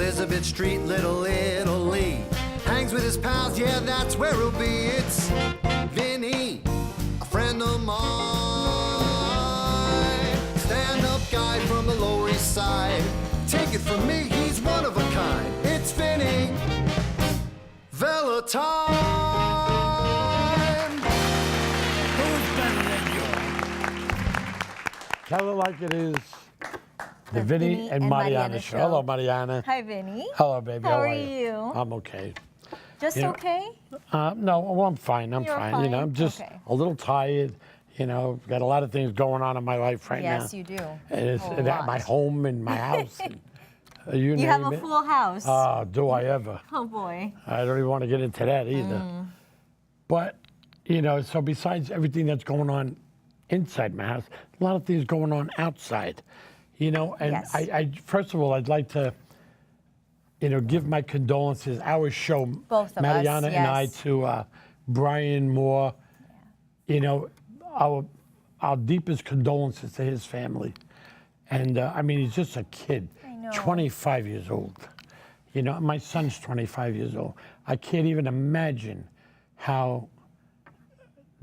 Elizabeth Street, Little Italy. Hangs with his pals, yeah, that's where he'll be. It's Vinny, a friend of mine. Stand-up guy from the Lower East Side. Take it from me, he's one of a kind. It's Vinny Valentine. Who's better than you? Tell it like it is. The Vinny and Mariana show. Hello, Mariana. Hi, Vinny. Hello, baby. How are you? I'm okay. Just okay? No, well, I'm fine. I'm You're fine. You know, I'm just a little tired. You know, got a lot of things going on in my life right now. Yes, you do. It's at my home and my house. And, you name have a it. full house. Do I ever? Oh, boy. I don't even want to get into that either. But, you know, so besides everything that's going on inside my house, a lot of things going on outside. You know, and Yes. I first of all, I'd like to, you know, give my condolences, our show, Both of Mariana us, and I, yes. to Brian Moore. You know, our deepest condolences to his family. And I mean, he's just a kid, I know. 25 years old. You know, my son's 25 years old. I can't even imagine how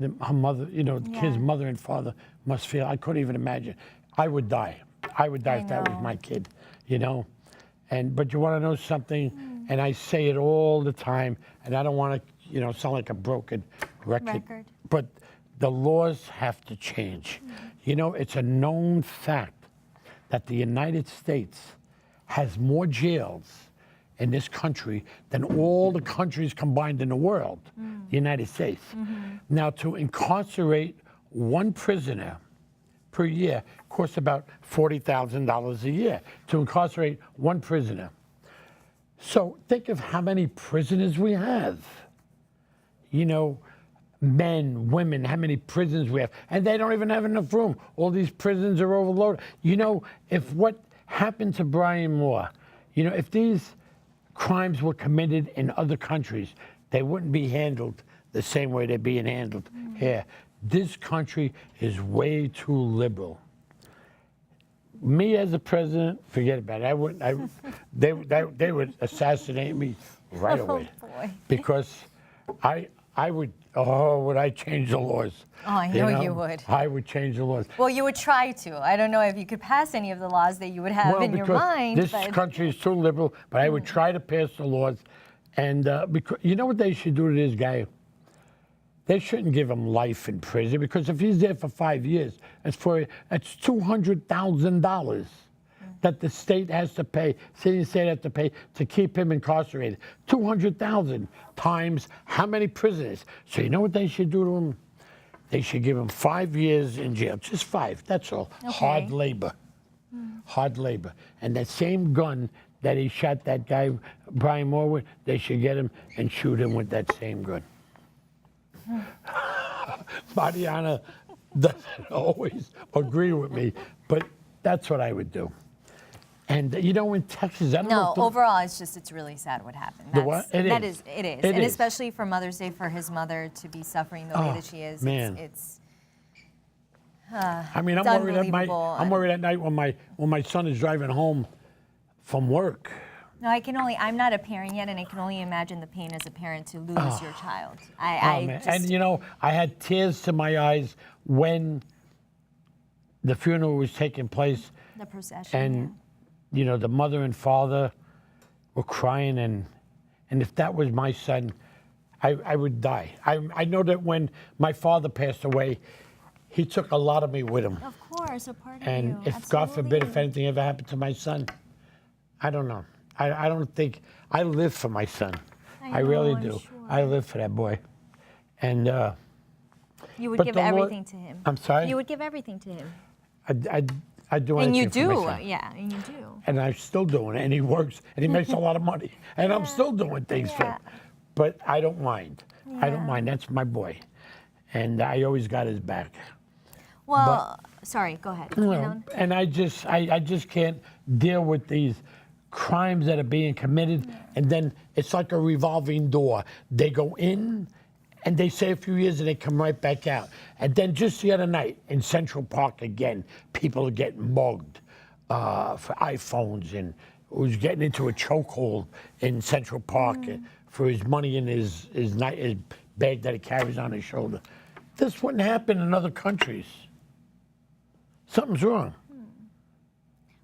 her mother, you know, the kid's mother and father must feel. I couldn't even imagine. I would die. I would die if that was my kid, you know. But you want to know something? And I say it all the time, and I don't want to, you know, sound like a broken record. But the laws have to change. You know, it's a known fact that the United States has more jails in this country than all the countries combined in the world, the United States. Now, to incarcerate one prisoner per year costs about $40,000 a year to incarcerate one prisoner. So think of how many prisoners we have. You know, men, women, how many prisons we have. And they don't even have enough room. All these prisons are overloaded. You know, if what happened to Brian Moore, you know, if these crimes were committed in other countries, they wouldn't be handled the same way they're being handled here. This country is way too liberal. Me as a president, forget about it. I wouldn't. They would assassinate me right away. Oh, boy. Because I would. Oh, would I change the laws? Oh, I know you would. I would change the laws. Well, you would try to. I don't know if you could pass any of the laws that you would have in your mind. This country is too liberal, but I would try to pass the laws. And because you know what they should do to this guy? They shouldn't give him life in prison, because if he's there for 5 years, that's $200,000 that the state has to pay, city and state has to pay to keep him incarcerated. 200,000 times how many prisoners? So you know what they should do to him? They should give him 5 years in jail, just 5. That's all. Okay. Hard labor, hard labor. And that same gun that he shot that guy Brian Moore with, they should get him and shoot him with that same gun. Mariana doesn't always agree with me, but that's what I would do. And you know, in Texas, I don't know. No, overall, it's really sad what happened. The what? It is. It is. It And is. especially for Mother's Day, for his mother to be suffering the way that she is. Man. It's I mean, I'm worried at night. unbelievable. I'm worried at night when my son is driving home from work. No, I'm not a parent yet, and I can only imagine the pain as a parent to lose your child. Man. And you know, I had tears to my eyes when the funeral was taking place. The procession. And you know, the mother and father were crying, and if that was my son, I would die. I know that when my father passed away, he took a lot of me with him. Of course, a part of And you. if God forbid, if Absolutely. anything ever happened to my son, I don't know. I don't think, I live for my son. I really I'm do. sure. I live for that boy. And You would but give the Lord- everything to him. I'm sorry? You would give everything to him. I do And you anything for my do, son. yeah, and you do. And I'm still doing it, and he works, and he makes a lot of money. And I'm still doing things for him. But I don't mind. I don't mind. That's my boy. And I always got his back. Well, sorry, go ahead. You know, and I just can't deal with these crimes that are being committed, and then it's like a revolving door. They go in, and they stay a few years, and they come right back out. And then just the other night in Central Park again, people are getting mugged for iPhones who's getting into a chokehold in Central Park for his money in his bag that he carries on his shoulder. This wouldn't happen in other countries. Something's wrong.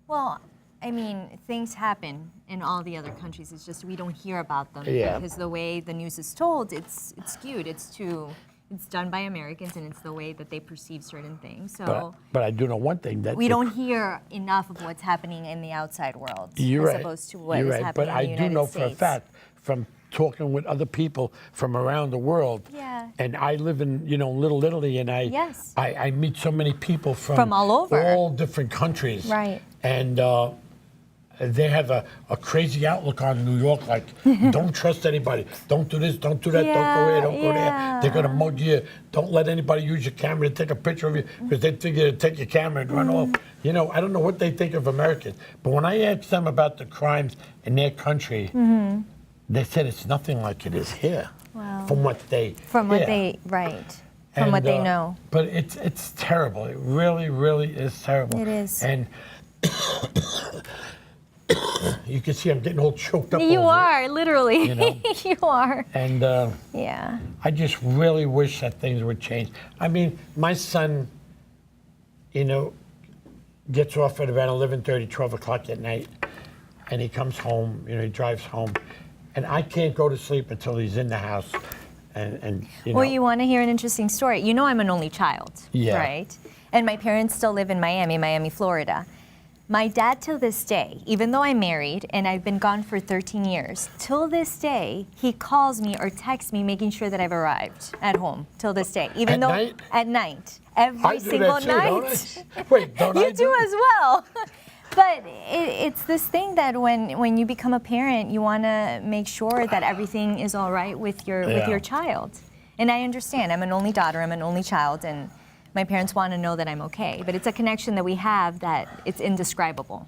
Well, I mean, things happen in all the other countries. It's just we don't hear about them because the way the news is told, it's skewed. It's done by Americans, and it's the way that they perceive certain things. So, but I do know one thing that we don't hear enough of what's happening in the outside world, you're as right. opposed to what You're is right. happening But in the I do United know States. for a fact from talking with other people from around the world. Yeah. And I live in Little Italy, and I meet so many people from all over, all different countries. Right. And they have a crazy outlook on New York, like, don't trust anybody. Don't do this, don't do that, don't go here, don't go there. They're going to mug you. Don't let anybody use your camera to take a picture of you because they think you'll take your camera and run off. You know, I don't know what they think of Americans. But when I ask them about the crimes in their country, they said it's nothing like it is here. Wow. From what they From what they know. But it's terrible. It really, really is terrible. It is. And you can see I'm getting all choked up. You over are, literally. You know? You are. And Yeah. I just really wish that things would change. I mean, my son, gets off at about 11:30, 12 o'clock at night, and he comes home, he drives home, and I can't go to sleep until he's in the house. And Well, you want to hear an interesting story? You know I'm an only child, right? And my parents still live in Miami, Florida. My dad, till this day, even though I'm married and I've been gone for 13 years, till this day, he calls me or texts me making sure that I've arrived at home, till this day. Even though night? At night. Every I do single that too, night. don't I? Wait, don't You I do as well. But it's this thing that when you become a parent, you want to make sure that everything is all right with your child. And I understand. I'm an only daughter. I'm an only child, and my parents want to know that I'm okay. But it's a connection that we have that it's indescribable.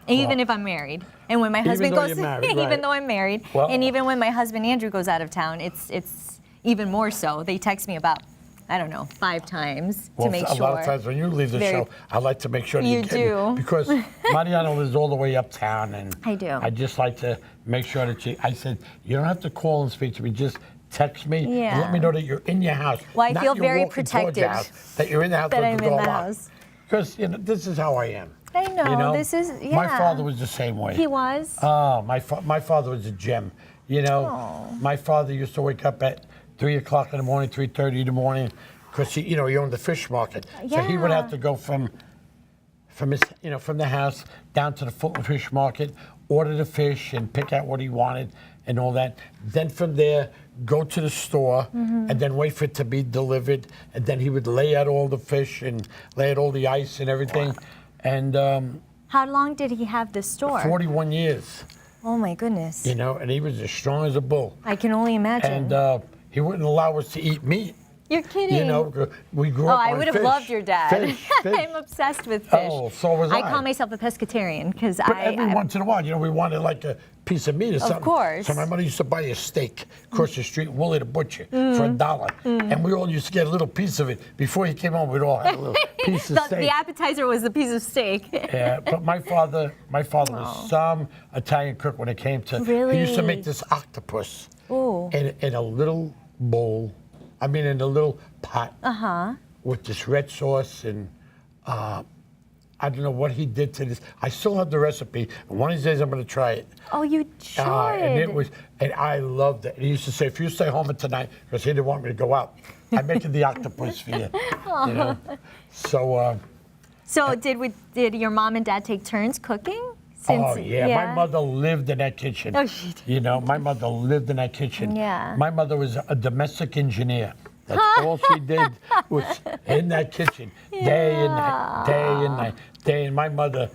Even if I'm married, and when my husband goes, even though I'm married, and even when my husband Andrew goes out of town, it's even more so. They text me about, I don't know, 5 times to make sure. A lot of times when you leave the show, I like to make sure that you get me. Because Mariana lives all the way uptown, and I do. I just like to make sure that I said, you don't have to call and speak to me, just text me and let me know that you're in your house. Well, I not feel you're very walking towards your protective house, that you're in the house. that I'm in the house. Because this is how I am. I know, this is, My father was the same way. He was? Oh, my father was a gem. My father used to wake up at 3 o'clock in the morning, 3:30 in the morning, because he owned the fish market. So he would have to go from his, from the house down to the Fulton Fish Market, order the fish and pick out what he wanted and all that. Then from there, go to the store and then wait for it to be delivered. And then he would lay out all the fish and lay out all the ice and everything. And how long did he have this store? 41 years. Oh my goodness. And he was as strong as a bull. I can only imagine. And he wouldn't allow us to eat meat. You're kidding. We grew up on I would have fish. loved your dad. Fish. I'm obsessed with fish. Oh, so was I. I call myself a pescatarian because But every once in a while, we wanted like a piece of meat or something. Of course. So my mother used to buy a steak across the street, Willie the Butcher, for $1. And we all used to get a little piece of it. Before he came home, we'd all have a little piece of steak. The appetizer was the piece of steak. Yeah, but my father was some Italian cook when it came to. Really? He used to make this octopus in a little bowl. I mean, in a little pot with this red sauce, and I don't know what he did to this. I still have the recipe, and one of these days I'm going to try it. Oh, you should. And I loved it. And he used to say, if you stay home tonight, because he didn't want me to go out, I'm making the octopus for you. So did your mom and dad take turns cooking? My mother lived in that kitchen. Oh, she did. My mother lived in that kitchen. Yeah. My mother was a domestic engineer. That's all she did was in that kitchen, day and night, day and night, day. And my mother,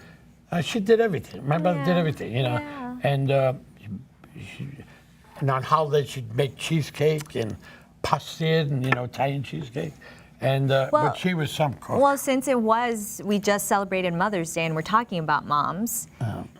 she did everything. My mother did everything, And on holidays she'd make cheesecake and pasta and Italian cheesecake. And but she was some cook. Well, since we just celebrated Mother's Day and we're talking about moms,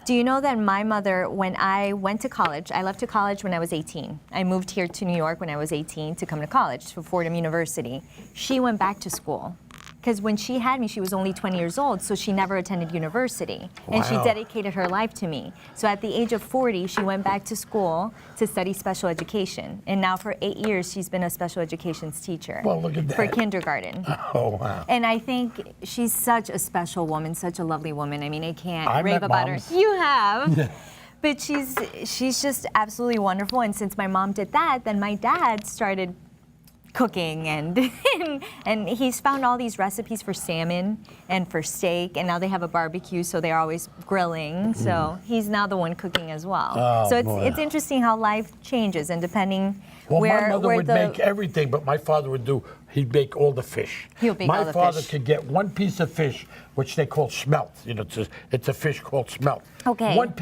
do you know that my mother, when I went to college, I left to college when I was 18. I moved here to New York when I was 18 to come to college, to Fordham University. She went back to school because when she had me, she was only 20 years old, so she never attended university. And she Wow. dedicated her life to me. So at the age of 40, she went back to school to study special education. And now for 8 years, she's been a special educations teacher. Well, look at that. For kindergarten. Oh, wow. And I think she's such a special woman, such a lovely woman. I mean, I can't I rave met about moms. her. You have. But she's just absolutely wonderful. And since my mom did that, then my dad started cooking and he's found all these recipes for salmon and for steak, and now they have a barbecue, so they're always grilling. So he's now the one cooking as well. Oh, so boy. it's interesting how life changes, and depending Well, where my mother where would make everything, but my father would do, he'd bake all the fish. He'll bake my all the father fish. could get one piece of fish, which they call smelt. You know, it's a fish called smelt. Okay. One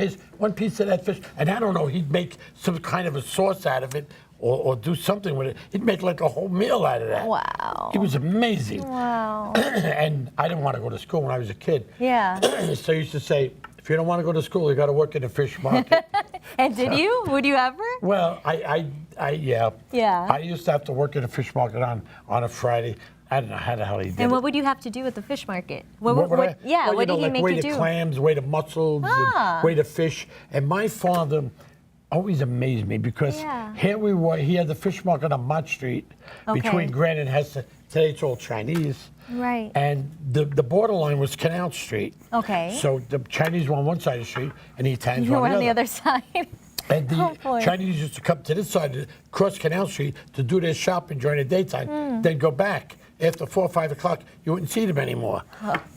piece of that fish, and I don't know, he'd make some kind of a sauce out of it, or do something with it. He'd make like a whole meal out of that. Wow. He was amazing. Wow. And I didn't want to go to school when I was a kid. Yeah. So I used to say, if you don't want to go to school, you got to work in a fish market. And did you? Would you ever? Well, yeah. Yeah. I used to have to work at a fish market on a Friday. I don't know how the hell he did And it. what would you have to do at the fish market? What would I- Yeah, well, what you know, did he like make weigh you the do? clams, weigh the mussels, Ah. and weigh the fish. And my father always amazed me because Yeah. here we were. He had the fish market on Mott Street between Okay. Grand and Hesse. Today it's all Chinese. Right. And the borderline was Canal Street. Okay. So the Chinese were on one side of the street and the Italians You were were on on the other side. And the Oh, boy. Chinese used to come to this side, cross Canal Street, to do their shopping during the daytime, Hmm. then go back. After 4 or 5 o'clock, you wouldn't see them anymore.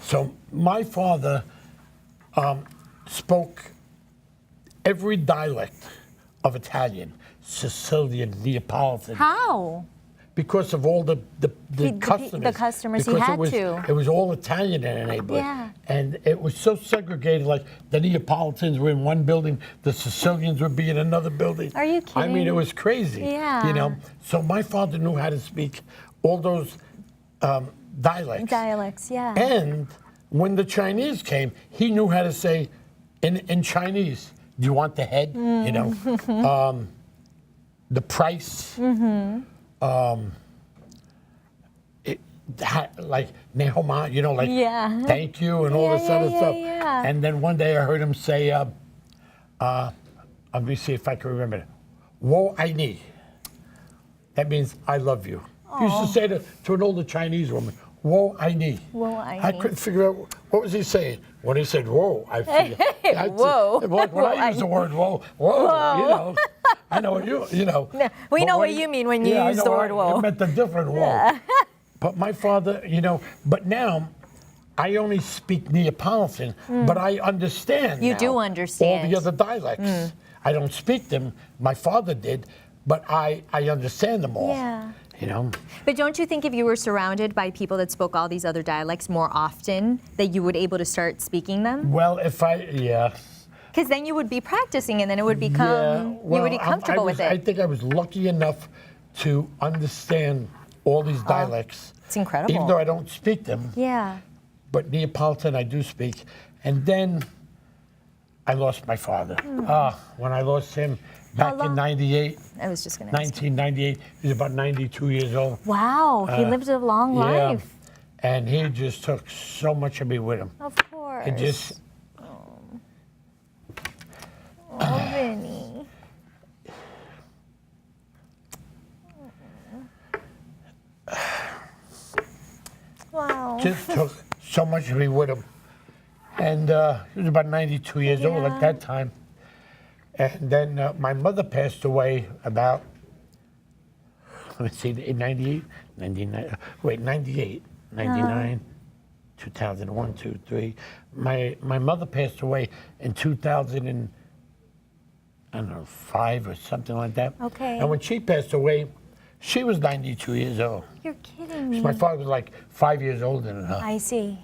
So my father spoke every dialect of Italian, Sicilian, Neapolitan, How? because of all the customers. the customers he Because had it was, to. It was all Italian in the neighborhood. Yeah. And it was so segregated, like the Neapolitans were in one building, the Sicilians would be in another building. Are you I mean, kidding? it was crazy. Yeah. You know, so my father knew how to speak all those dialects. Dialects, yeah. And when the Chinese came, he knew how to say in Chinese, do you want the head? You know, the price. Like Nehoma, you know, like Yeah. thank you and all Yeah, this yeah, other yeah, stuff. yeah. And then one day I heard him say, let me see if I can remember it. Wo ai ni. That means I love you. He used to say to an older Chinese woman, wo ai ni. Wo ai I ni. couldn't figure out what was he saying. When he said whoa, I figured. Whoa. When Wo I ai use the ni. word whoa, you know, I know you know. No, we But know when what you mean when you I use know the word whoa. It meant a different whoa. But my father, you know, but now I only speak Neapolitan, but I understand. You now do all understand. the other dialects. I don't speak them. My father did, but I understand them all. Yeah. You know. But don't you think if you were surrounded by people that spoke all these other dialects more often, that you would able to start speaking them? Well, yeah. Because then you would be practicing, and then it would become you would be comfortable with I it. think I was lucky enough to understand all these dialects. It's incredible. Even though I don't speak them, Yeah. but Neapolitan I do speak. And then I lost my father. When I lost him back long? in 98, I was just going to ask. 1998, he was about 92 years old. Wow, he lived a long life. And he just took so much of me with him. Of course. It just, Oh, Vinny. Wow. just took so much of me with him. And he was about 92 years old Yeah. at that time. And then my mother passed away about, let's see, in 98, 99, wait, 98, 99, 2001, 2, 3. My mother passed away in 2005 or something like that. Okay. And when she passed away, she was 92 years old. You're kidding me. My father was like 5 years older than her. I see.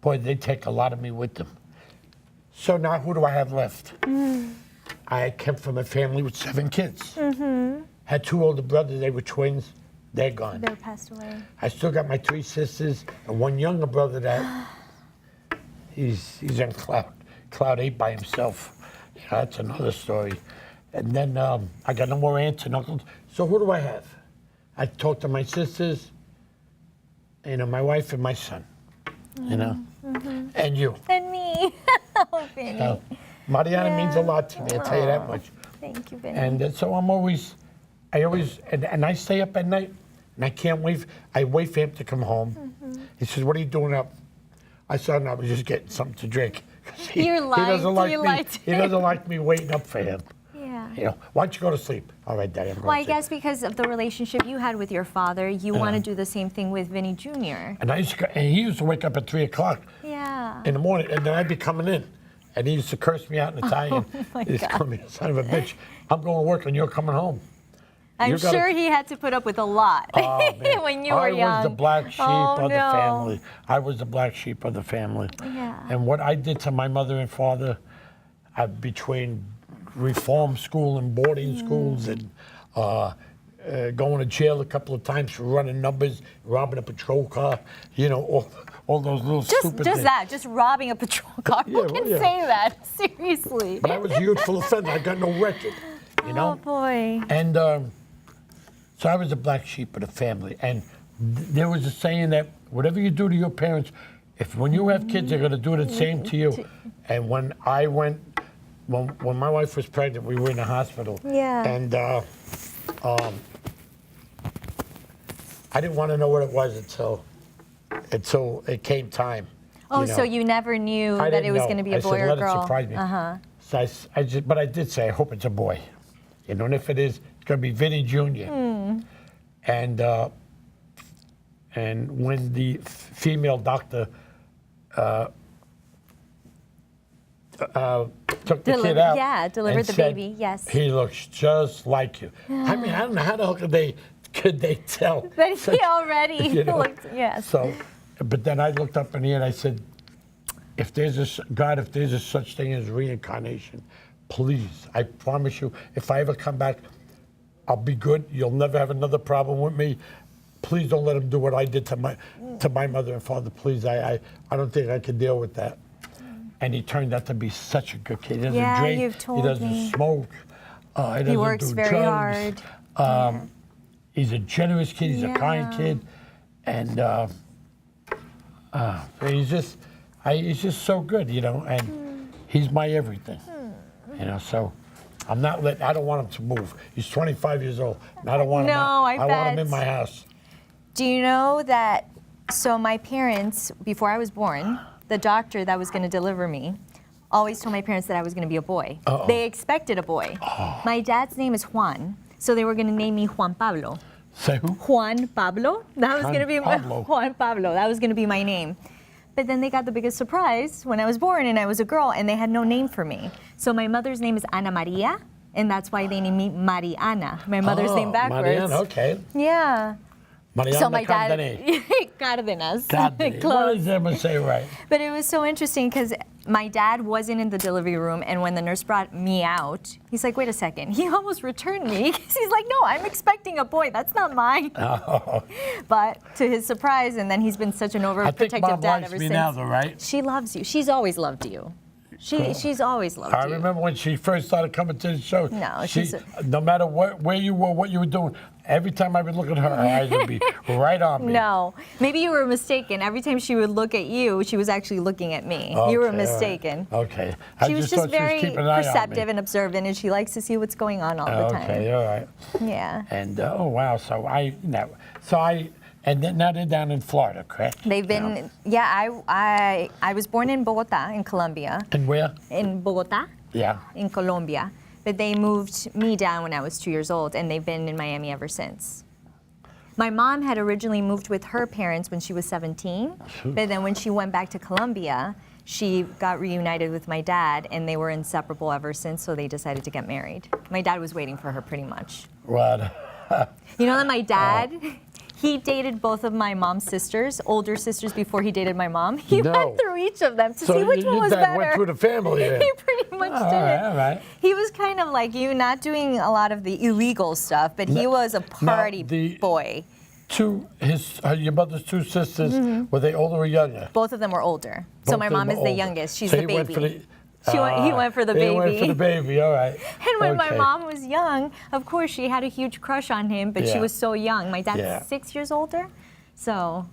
Boy, they take a lot of me with them. So now who do I have left? I came from a family with 7 kids. Had 2 older brothers, they were twins. They're gone. They passed away. I still got my 3 sisters and 1 younger brother that he's on cloud 8 by himself. You know, that's another story. And then I got no more aunts and uncles. So who do I have? I talk to my sisters, you know, my wife and my son, you know, and you. And me. Oh, Vinny. So, Mariana means a lot to me, I'll tell you that much. Thank you, Vinny. And so and I stay up at night, and I can't wait. I wait for him to come home. He says, "What are you doing up?" I said, "No, I was just getting something to drink." He doesn't like me waiting up for him. Yeah. You know, why don't you go to sleep? All right, Daddy, I'm going Well, to I sleep. guess because of the relationship you had with your father, you want to do the same thing with Vinny Jr. And he used to wake up at 3 o'clock Yeah. in the morning, and then I'd be coming in. And he used to curse me out in Italian. my He's God. calling me a son of a bitch. I'm going to work and you're coming home. I'm sure he had to put up with a lot Man, when you were young. I was the black sheep of the no. family. I was the black sheep of the family. Yeah. And what I did to my mother and father, between reform school and boarding schools and going to jail a couple of times for running numbers, robbing a patrol car, you know, all those little stupid Just things. that, just robbing a patrol car. Yeah, Who can well, yeah. say that? Seriously. But I was a youthful offender. I got no record, you know? Oh, boy. And so I was the black sheep of the family. And there was a saying that whatever you do to your parents, when you have kids, they're going to do the same to you. And when my wife was pregnant, we were in the hospital. Yeah. And I didn't want to know what it was until it came time. Oh, you know. so you never knew I that didn't it was know. going to be a I boy said, or a let girl? it surprise me. So but I did say, I hope it's a boy. You know, and if it is, it's going to be Vinny Jr. And when the female doctor took the kid out, yeah, delivered and the said, baby, yes. he looks just like you. I mean, I don't know how the hell could they tell? But he already You know? looked, yes. So, but then I looked up in the air and I said, if there's a such thing as reincarnation, please, I promise you, if I ever come back, I'll be good. You'll never have another problem with me. Please don't let them do what I did to my mother and father. Please, I don't think I can deal with that. And he turned out to be such a good kid. He doesn't Yeah, drink. you've told he doesn't me. smoke. He doesn't works do very drugs. hard. He's a generous kid. He's a kind Yeah. kid, and he's just so good, you know. And he's my everything, you know. So I don't want him to move. He's 25 years old, and I don't want him. I want him bet. in my house. Do you know that, so my parents, before I was born, the doctor that was going to deliver me always told my parents that I was going to be a boy. Uh-oh. They expected a boy. My dad's name is Juan, so they were going to name me Juan Pablo. Say who? Juan Pablo. That was Juan going to be Pablo. Juan Pablo. That was going to be my name. But then they got the biggest surprise when I was born and I was a girl and they had no name for me. So my mother's name is Ana Maria, and that's why they named me Mariana. My mother's name backwards. Mariana, okay. Yeah. Mariana So my dad, Cardenas. Cardenas. What Close. does that say right? But it was so interesting because my dad wasn't in the delivery room, and when the nurse brought me out, he's like, wait a second. He almost returned me because he's like, no, I'm expecting a boy. That's not mine. Oh. But to his surprise, and then he's been such an I think overprotective Mom dad likes ever me since. now, though, right? She loves you. She's always loved you. She's always loved I you. remember when she first started coming to the show. No, no matter where you were, what you were doing, every time I would look at her, her eyes would be right on me. No, maybe you were mistaken. Every time she would look at you, she was actually looking at me. You were Okay, all right. mistaken. Okay. She was just thought very keeping an eye on me. perceptive and observant, and she likes to see what's going on all the time. Okay, all right. Yeah. And oh wow, and then now they're down in Florida, correct? They've been, I was born in Bogota, in Colombia. And where? In Bogota, Yeah. in Colombia. But they moved me down when I was 2 years old, and they've been in Miami ever since. My mom had originally moved with her parents when she was 17, but then when she went back to Colombia, she got reunited with my dad, and they were inseparable ever since, so they decided to get married. My dad was waiting for her pretty much. What? You know that my dad, he dated both of my mom's sisters, older sisters, before he dated my mom. He No. went through each of them to So see which one your was dad better. went through the family then. He pretty much All did right, it. all right. He was kind of like you, not doing a lot of the illegal stuff, but he was a party boy. Your mother's two sisters, were they older or younger? Both of them were older. So Both my of them mom is were the older. youngest. She's So the he went for baby. He went for the He baby. went for the baby, all right. And when my Okay. mom was young, of course, she had a huge crush on him, but she Yeah. was so young. My dad's Yeah. 6 years older, so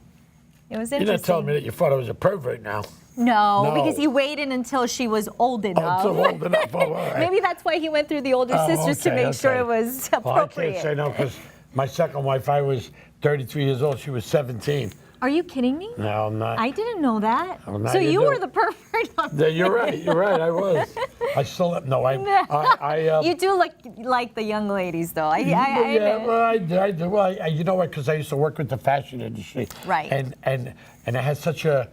it was You're interesting. not telling me that you thought I was a pervert now. No, No. because he waited until she was old Oh, enough. so old enough. Oh, all right. Maybe that's why he went through the older Oh, sisters to okay, make sure okay. it was Well, I appropriate. can't say no because my second wife, I was 33 years old. She was 17. Are you kidding me? No, I'm not. I didn't know that. Oh, now So you you do. were the pervert. Yeah, you're right. You're right. I was. I still no. You do look like the young ladies, though. I yeah, well, I do. Well, you know what? Because I used to work with the fashion industry. Right. And I had such a,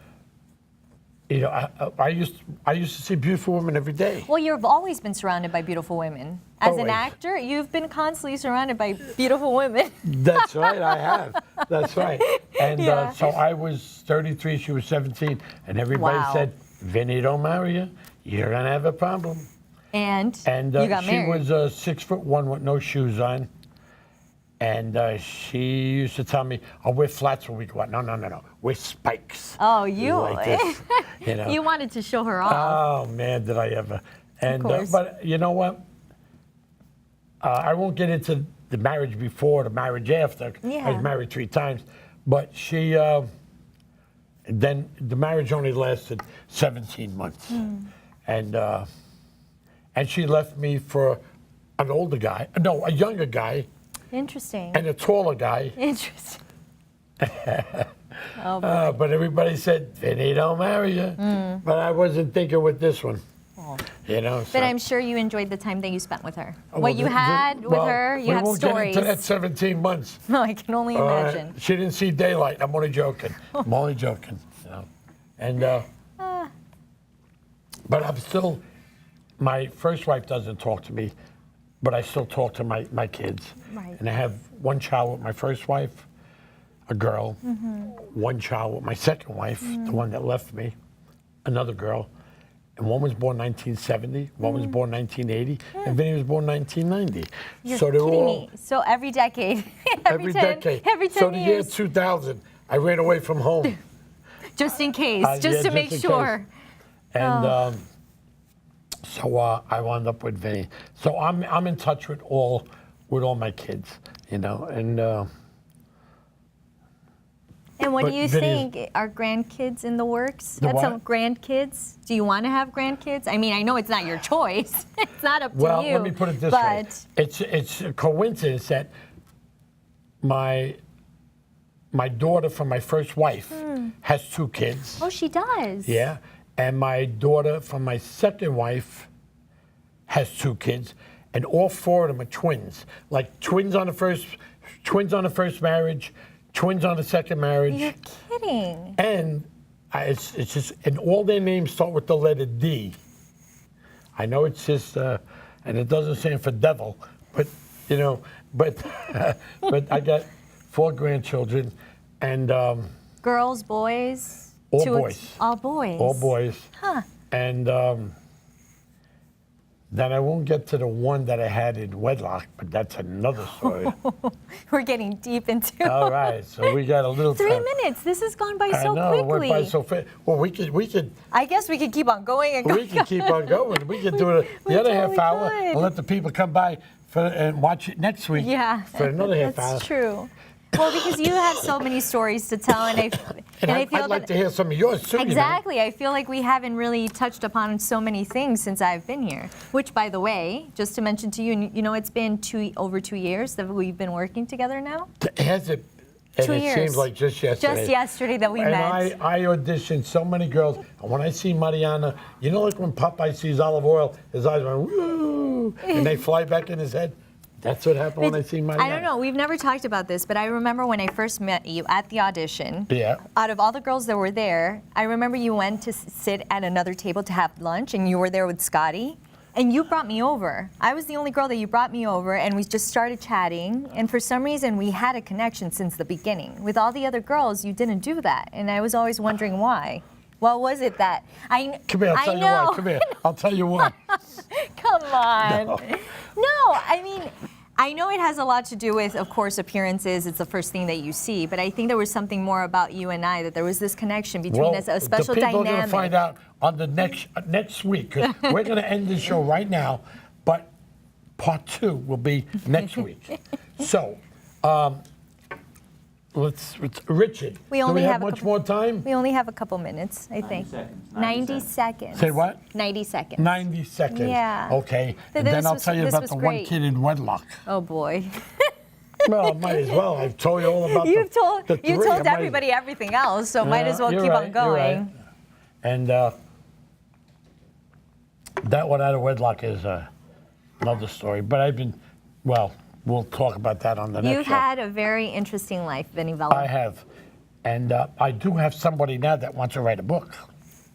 you know, I used to see beautiful women every day. Well, you've always been surrounded by beautiful women. As an Always. actor, you've been constantly surrounded by beautiful women. That's right. I have. That's right. And Yeah. so I was 33. She was 17, and everybody Wow. said, "Vinny, don't marry her. You're gonna have a problem." And And you got she married. was 6'1" with no shoes on. And she used to tell me, "I'll wear flats when we go out." No, wear spikes. Oh, you. Like this, you know. You wanted to show her off. Oh man, did I ever? And course. but you know what? I won't get into the marriage before, the marriage after. Yeah. I was married 3 times, but she. Then the marriage only lasted 17 months, and she left me for an older guy. No, a younger guy, Interesting. and a taller guy. Interesting. Oh, boy. But everybody said, "Vinny, don't marry her." But I wasn't thinking with this one. You know. But I'm sure you enjoyed the time that you spent with her. Well, What you had with her, you had we won't stories. get into that 17 months. No, I can only imagine. She didn't see daylight. I'm only joking. I'm only joking. You know. And but I'm still. My first wife doesn't talk to me, but I still talk to my kids. Right. And I have one child with my first wife, a girl. One child with my second wife, the one that left me, another girl. And one was born 1970, one was born 1980, and Vinny was born 1990. You're so they're kidding all me. So every decade. every 10, decade. Every 10 so the year years. 2000, I ran away from home. Just in case. Just yeah, to make just in sure. And so I wound up with Vinny. So I'm in touch with all my kids, you know, and. And what But do you Vinny's- think? Are grandkids in the works? The Had what? some grandkids? Do you want to have grandkids? I mean, I know it's not your choice. It's not up to Well, you. let me put it this way. but It's a coincidence that my daughter from my first wife has 2 kids. Oh, she does. Yeah. And my daughter from my second wife has 2 kids, and all 4 of them are twins. Like twins on the first marriage, twins on the second marriage. You're kidding. And it's just, and all their names start with the letter D. I know it's just, and it doesn't stand for devil, but you know, but I got 4 grandchildren, and Girls, boys? all Two- boys. All boys. All boys. Huh. And then I won't get to the one that I had in wedlock, but that's another story. We're getting deep into All right, so we got a little 3 time. minutes. This has gone by I so know, it quickly. went by so fast. Well, we could I guess we could keep on going and we can keep on going. We can do we the other totally half hour could. and let the people come by and watch it next week. Yeah. For another half hour. That's true. Well, because you have so many stories to tell, and I feel I'd like that to hear some of yours too. exactly. I feel like we haven't really touched upon so many things since I've been here. Which, by the way, just to mention to you, you know, it's been over 2 years that we've been working together now. Has it? And 2 it years. seems like just yesterday. Just yesterday that we and met. I auditioned so many girls, and when I see Mariana, you know, like when Popeye sees olive oil, his eyes went woo, and they fly back in his head. That's what happened when I see Mariana. I don't know. We've never talked about this, but I remember when I first met you at the audition. Yeah. Out of all the girls that were there, I remember you went to sit at another table to have lunch, and you were there with Scotty. And you brought me over. I was the only girl that you brought me over, and we just started chatting. And for some reason, we had a connection since the beginning. With all the other girls, you didn't do that, and I was always wondering why. What was it that I? Come here, I'll tell you why. Come here, I'll tell you why. Come on. No. No, I mean, I know it has a lot to do with, of course, appearances. It's the first thing that you see, but I think there was something more about you and I, that there was this connection between us, a special the people dynamic. are going to find out on the next week, because we're going to end the show right now, but part 2 will be next week. So, Richard, We only do we have have a much couple- more time? We only have a couple minutes, I think. 90 seconds. Say what? 90 seconds. 90 seconds. Yeah. Okay. And This then I'll was- tell you this about was the one great. kid in wedlock. Oh boy. Well, might as well. I've told you all about You the three. I told might- everybody everything else, so might as well You're keep right, on you're right. going. And that one out of wedlock is another story. But we'll talk about that on the next You've show. had a very interesting life, Vinny Vella. I have. And I do have somebody now that wants to write a book.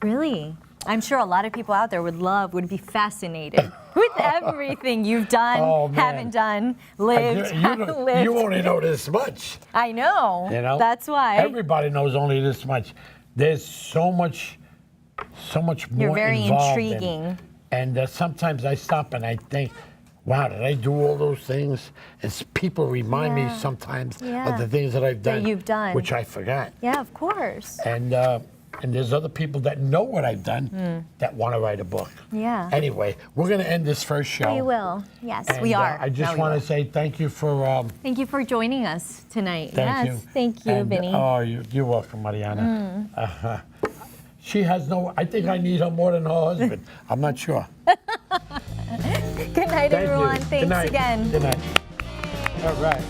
Really? I'm sure a lot of people out there would be fascinated with everything you've done, Oh, man. haven't done, lived, lived. You only know this much. I know. You know? That's why. Everybody knows only this much. There's so much more You're very involved intriguing. And sometimes I stop and I think, wow, did I do all those things? And people remind me Yeah. sometimes Yeah. of the things that I've done. That you've done. Which I forgot. Yeah, of course. And there's other people that know what I've done that want to write a book. Yeah. Anyway, we're going to end this first show. We will. Yes, And, we are. I just Now we want will. to say thank you for... Thank you for joining us tonight. Thank yes, you. thank you, And, Vinny. Oh, you're welcome, Mariana. She has I think I need her more than her husband. I'm not sure. Good night, Thank everyone. you. Thanks Good night. again. Good night. All right.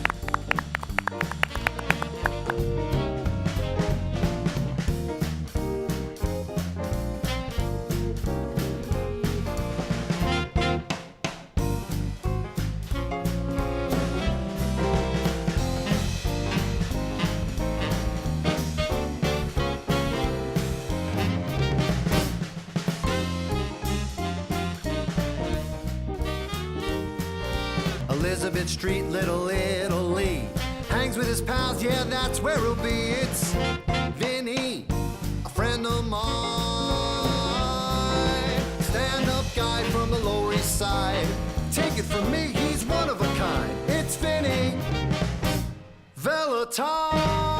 Elizabeth Street, Little Italy. Hangs with his pals, yeah, that's where he'll be. It's Vinny, a friend of mine. Stand-up guy from the Lower East Side. Take it from me, he's one of a kind. It's Vinny Valentine.